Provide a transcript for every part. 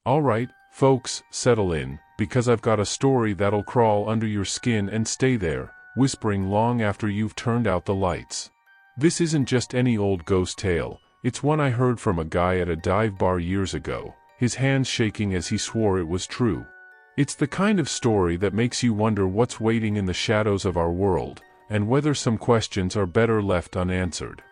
Alright, folks, settle in, because I've got a story that'll crawl under your skin and stay there, whispering long after you've turned out the lights. This isn't just any old ghost tale, it's one I heard from a guy at a dive bar years ago, his hands shaking as he swore it was true. It's the kind of story that makes you wonder what's waiting in the shadows of our world, and whether some questions are better left unanswered.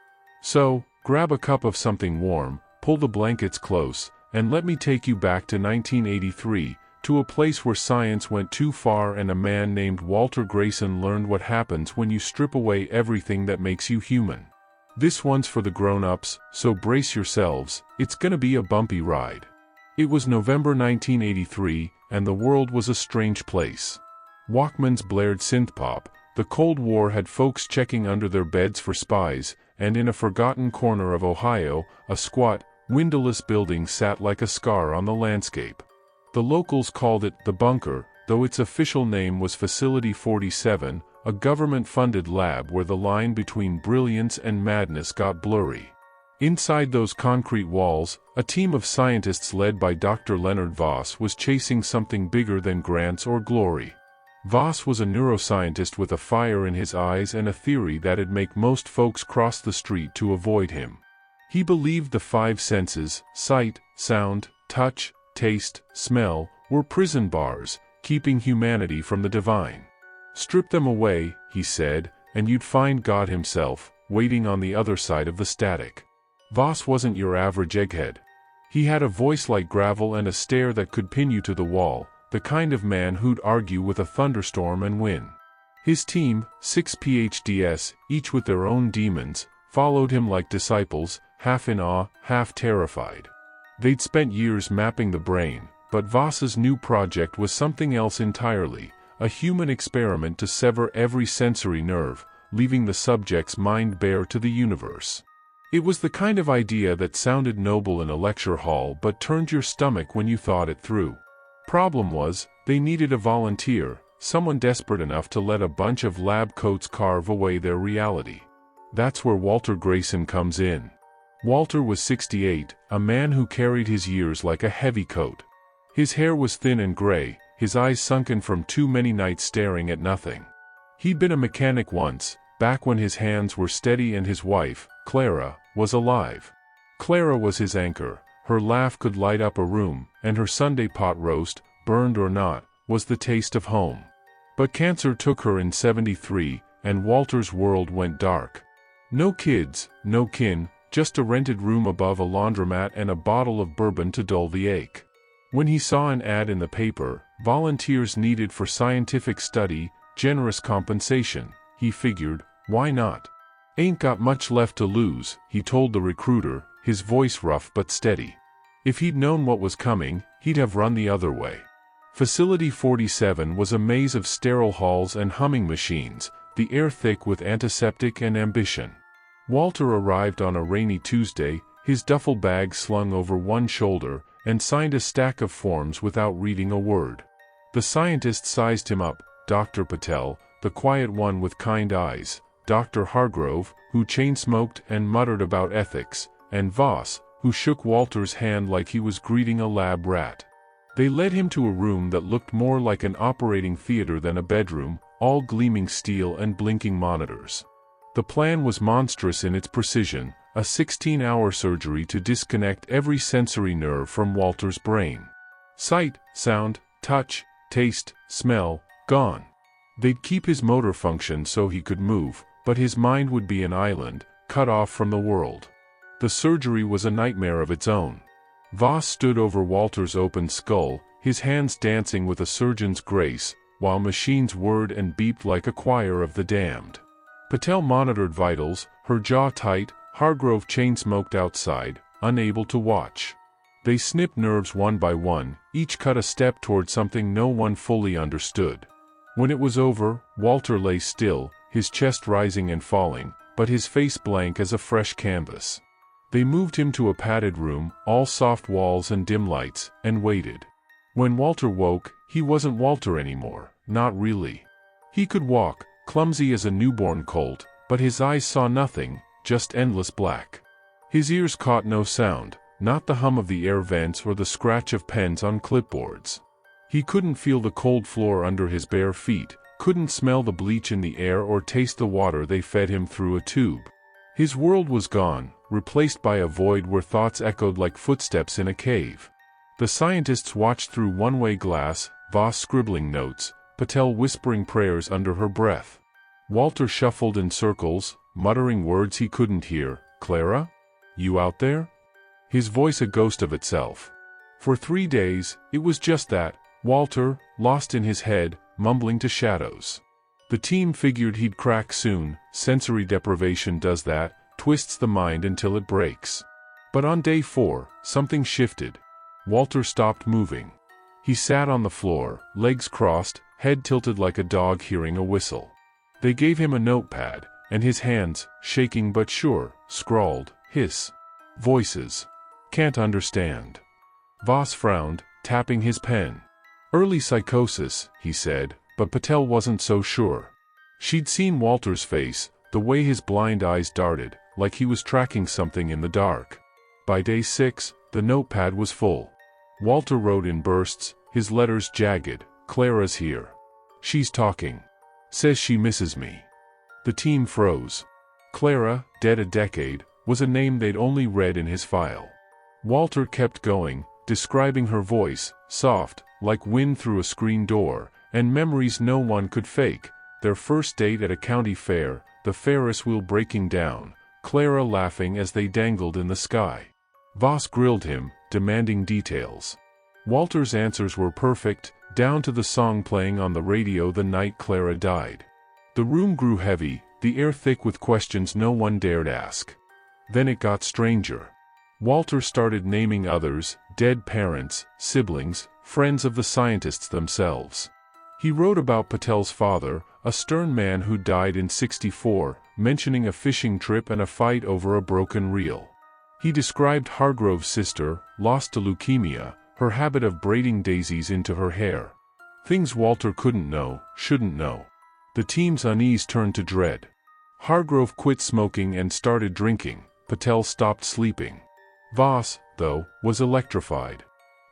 So, grab a cup of something warm, pull the blankets close, and let me take you back to 1983, to a place where science went too far and a man named Walter Grayson learned what happens when you strip away everything that makes you human. This one's for the grown-ups, so brace yourselves, it's gonna be a bumpy ride. It was November 1983, and the world was a strange place. Walkmans blared synthpop, the Cold War had folks checking under their beds for spies, and in a forgotten corner of Ohio, a squat, windowless building sat like a scar on the landscape. The locals called it the bunker, though its official name was Facility 47, a government-funded lab where the line between brilliance and madness got blurry. Inside those concrete walls, a team of scientists led by Dr. Leonard Voss was chasing something bigger than grants or glory. Voss was a neuroscientist with a fire in his eyes and a theory that'd make most folks cross the street to avoid him. He believed the five senses, sight, sound, touch, taste, smell, were prison bars, keeping humanity from the divine. Strip them away, he said, and you'd find God himself, waiting on the other side of the static. Voss wasn't your average egghead. He had a voice like gravel and a stare that could pin you to the wall, the kind of man who'd argue with a thunderstorm and win. His team, 6 PhDs, each with their own demons, followed him like disciples, half in awe, half terrified. They'd spent years mapping the brain, but Voss's new project was something else entirely, a human experiment to sever every sensory nerve, leaving the subject's mind bare to the universe. It was the kind of idea that sounded noble in a lecture hall but turned your stomach when you thought it through. Problem was, they needed a volunteer, someone desperate enough to let a bunch of lab coats carve away their reality. That's where Walter Grayson comes in. Walter was 68, a man who carried his years like a heavy coat. His hair was thin and gray, his eyes sunken from too many nights staring at nothing. He'd been a mechanic once, back when his hands were steady and his wife, Clara, was alive. Clara was his anchor, her laugh could light up a room, and her Sunday pot roast, burned or not, was the taste of home. But cancer took her in '73, and Walter's world went dark. No kids, no kin, just a rented room above a laundromat and a bottle of bourbon to dull the ache. When he saw an ad in the paper, volunteers needed for scientific study, generous compensation, he figured, why not? Ain't got much left to lose, he told the recruiter, his voice rough but steady. If he'd known what was coming, he'd have run the other way. Facility 47 was a maze of sterile halls and humming machines, the air thick with antiseptic and ambition. Walter arrived on a rainy Tuesday, his duffel bag slung over one shoulder, and signed a stack of forms without reading a word. The scientist sized him up, Dr. Patel, the quiet one with kind eyes, Dr. Hargrove, who chain-smoked and muttered about ethics, and Voss, who shook Walter's hand like he was greeting a lab rat. They led him to a room that looked more like an operating theater than a bedroom, all gleaming steel and blinking monitors. The plan was monstrous in its precision, a 16-hour surgery to disconnect every sensory nerve from Walter's brain. Sight, sound, touch, taste, smell, gone. They'd keep his motor function so he could move, but his mind would be an island, cut off from the world. The surgery was a nightmare of its own. Voss stood over Walter's open skull, his hands dancing with a surgeon's grace, while machines whirred and beeped like a choir of the damned. Patel monitored vitals, her jaw tight, Hargrove chain-smoked outside, unable to watch. They snipped nerves one by one, each cut a step toward something no one fully understood. When it was over, Walter lay still, his chest rising and falling, but his face blank as a fresh canvas. They moved him to a padded room, all soft walls and dim lights, and waited. When Walter woke, he wasn't Walter anymore, not really. He could walk, clumsy as a newborn colt, but his eyes saw nothing, just endless black. His ears caught no sound, not the hum of the air vents or the scratch of pens on clipboards. He couldn't feel the cold floor under his bare feet, couldn't smell the bleach in the air or taste the water they fed him through a tube. His world was gone, replaced by a void where thoughts echoed like footsteps in a cave. The scientists watched through one-way glass, Voss scribbling notes, Patel whispering prayers under her breath. Walter shuffled in circles, muttering words he couldn't hear. "Clara? You out there?" His voice a ghost of itself. For 3 days, it was just that, Walter, lost in his head, mumbling to shadows. The team figured he'd crack soon. Sensory deprivation does that, twists the mind until it breaks. But on day 4, something shifted. Walter stopped moving. He sat on the floor, legs crossed, head tilted like a dog hearing a whistle. They gave him a notepad, and his hands, shaking but sure, scrawled, "Hiss. Voices. Can't understand." Voss frowned, tapping his pen. "Early psychosis," he said, but Patel wasn't so sure. She'd seen Walter's face, the way his blind eyes darted, like he was tracking something in the dark. By day 6, the notepad was full. Walter wrote in bursts, his letters jagged. "Clara's here. She's talking. Says she misses me." The team froze. Clara, dead a decade, was a name they'd only read in his file. Walter kept going, describing her voice, soft, like wind through a screen door, and memories no one could fake. Their first date at a county fair, the Ferris wheel breaking down, Clara laughing as they dangled in the sky. Voss grilled him, demanding details. Walter's answers were perfect, down to the song playing on the radio the night Clara died. The room grew heavy, the air thick with questions no one dared ask. Then it got stranger. Walter started naming others, dead parents, siblings, friends of the scientists themselves. He wrote about Patel's father, a stern man who died in '64, mentioning a fishing trip and a fight over a broken reel. He described Hargrove's sister, lost to leukemia, her habit of braiding daisies into her hair. Things Walter couldn't know, shouldn't know. The team's unease turned to dread. Hargrove quit smoking and started drinking. Patel stopped sleeping. Voss, though, was electrified.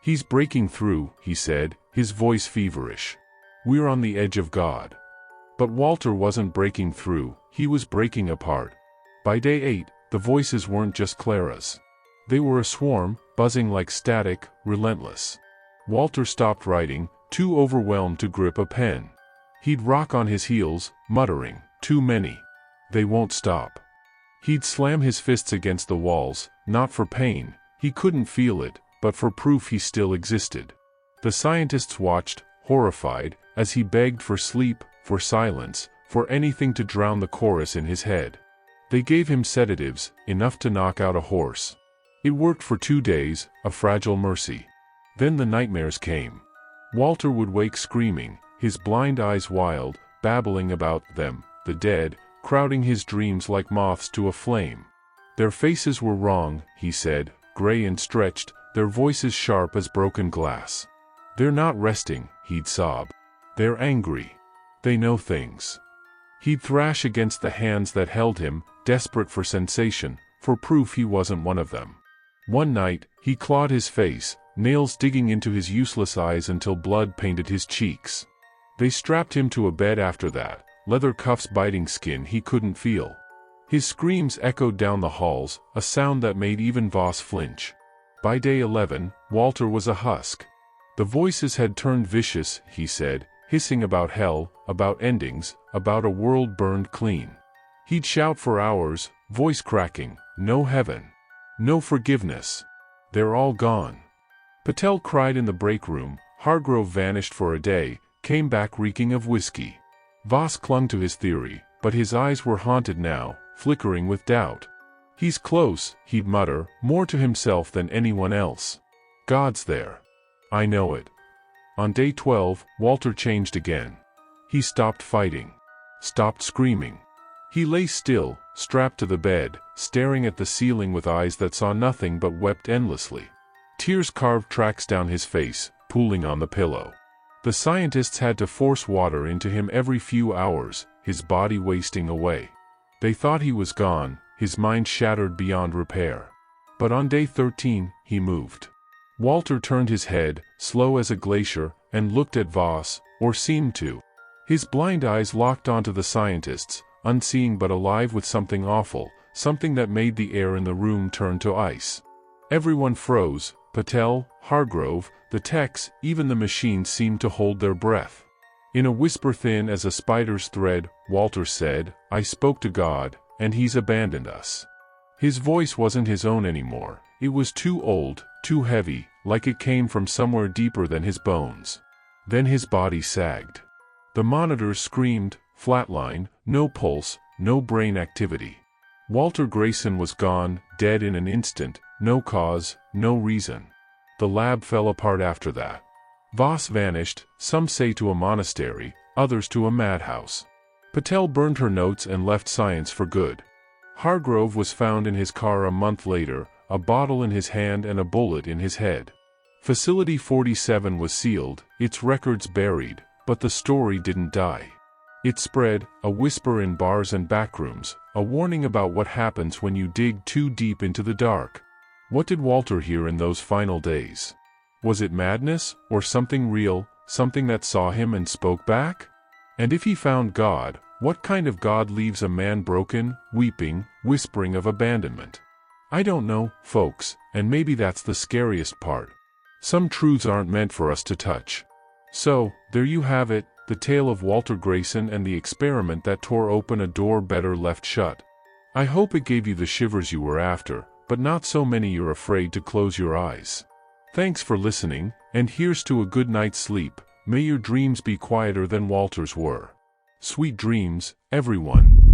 "He's breaking through," he said, his voice feverish. "We're on the edge of God." But Walter wasn't breaking through, he was breaking apart. By day 8, the voices weren't just Clara's. They were a swarm, buzzing like static, relentless. Walter stopped writing, too overwhelmed to grip a pen. He'd rock on his heels, muttering, "Too many. They won't stop." He'd slam his fists against the walls, not for pain, he couldn't feel it, but for proof he still existed. The scientists watched, horrified, as he begged for sleep, for silence, for anything to drown the chorus in his head. They gave him sedatives, enough to knock out a horse. It worked for 2 days, a fragile mercy. Then the nightmares came. Walter would wake screaming, his blind eyes wild, babbling about them, the dead, crowding his dreams like moths to a flame. Their faces were wrong, he said, gray and stretched, their voices sharp as broken glass. "They're not resting," he'd sob. "They're angry. They know things." He'd thrash against the hands that held him, desperate for sensation, for proof he wasn't one of them. One night, he clawed his face, nails digging into his useless eyes until blood painted his cheeks. They strapped him to a bed after that, leather cuffs biting skin he couldn't feel. His screams echoed down the halls, a sound that made even Voss flinch. By day 11, Walter was a husk. The voices had turned vicious, he said, hissing about hell, about endings, about a world burned clean. He'd shout for hours, voice cracking, "No heaven. No forgiveness. They're all gone." Patel cried in the break room. Hargrove vanished for a day, came back reeking of whiskey. Voss clung to his theory, but his eyes were haunted now, flickering with doubt. "He's close," he'd mutter, more to himself than anyone else. "God's there. I know it." On day 12, Walter changed again. He stopped fighting. Stopped screaming. He lay still, strapped to the bed, staring at the ceiling with eyes that saw nothing but wept endlessly. Tears carved tracks down his face, pooling on the pillow. The scientists had to force water into him every few hours, his body wasting away. They thought he was gone, his mind shattered beyond repair. But on day 13, he moved. Walter turned his head, slow as a glacier, and looked at Voss, or seemed to. His blind eyes locked onto the scientists, unseeing but alive with something awful, something that made the air in the room turn to ice. Everyone froze. Patel, Hargrove, the techs, even the machines seemed to hold their breath. In a whisper thin as a spider's thread, Walter said, "I spoke to God, and He's abandoned us." His voice wasn't his own anymore. It was too old, too heavy, like it came from somewhere deeper than his bones. Then his body sagged. The monitors screamed, flatline, no pulse, no brain activity. Walter Grayson was gone, dead in an instant, no cause, no reason. The lab fell apart after that. Voss vanished, some say to a monastery, others to a madhouse. Patel burned her notes and left science for good. Hargrove was found in his car a month later, a bottle in his hand and a bullet in his head. Facility 47 was sealed, its records buried, but the story didn't die. It spread, a whisper in bars and backrooms, a warning about what happens when you dig too deep into the dark. What did Walter hear in those final days? Was it madness, or something real, something that saw him and spoke back? And if he found God, what kind of God leaves a man broken, weeping, whispering of abandonment? I don't know, folks, and maybe that's the scariest part. Some truths aren't meant for us to touch. So, there you have it, the tale of Walter Grayson and the experiment that tore open a door better left shut. I hope it gave you the shivers you were after, but not so many you're afraid to close your eyes. Thanks for listening, and here's to a good night's sleep. May your dreams be quieter than Walter's were. Sweet dreams, everyone.